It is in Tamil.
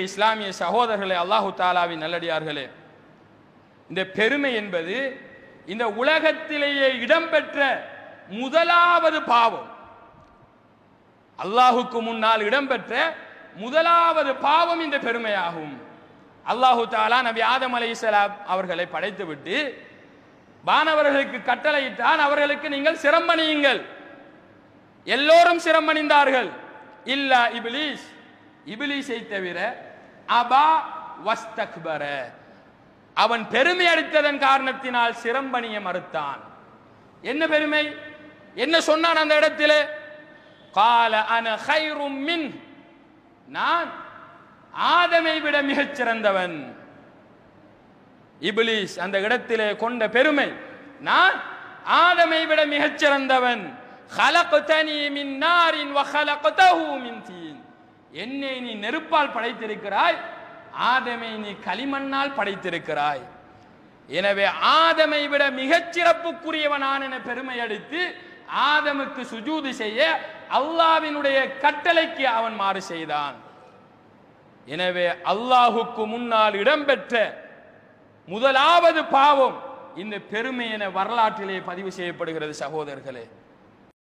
இஸ்லாமிய சகோதரர்களே, அல்லாஹு தாலாவின் நல்லடியார்களே, இந்த பெருமை என்பது இந்த உலகத்திலேயே இடம்பெற்ற முதலாவது பாவம். அல்லாஹுக்கு முன்னால் இடம்பெற்ற முதலாவது பாவம் இந்த பெருமையாகும். அல்லாஹு தாலா நபி ஆதம் அலைஹிஸ்ஸலாம் அவர்களை படைத்துவிட்டு வானவர்களுக்கு கட்டளையிட்டான், அவர்களுக்கு நீங்கள் சிரமணியுங்கள். எல்லோரும் சிரமணிந்தார்கள். இல்லா இப்லீஸ், இப்லீஸை தவிர. அபா வஸ்தக்பர, அவன் பெருமை அடித்ததன் காரணத்தினால் சிரம்பணிய மறுத்தான். என்ன பெருமை, என்ன சொன்னான் அந்த இடத்திலே? கால அன கைரும் மின், நான் ஆதமை விட மிகச் சிறந்தவன். இப்லீஸ் அந்த இடத்திலே கொண்ட பெருமை, நான் ஆதமை விட மிகச் சிறந்தவன். خلقتني من نار وخلقته من طين, என்னை நீ நெருப்பால் படைத்திருக்கிறாய், ஆதமை நீ களிமண்ணால் படைத்திருக்கிறாய். எனவே ஆதமை விட மிகச் சிறப்புக்குரியவனான் என பெருமை அடித்து ஆதமுக்கு சுஜூது செய்ய அல்லாஹ்வினுடைய கட்டளைக்கு அவன் மாறு செய்தான். எனவே அல்லாஹுக்கு முன்னால் இடம்பெற்ற முதலாவது பாவம் இந்த பெருமை என வரலாற்றிலே பதிவு செய்யப்படுகிறது. சகோதரர்களே,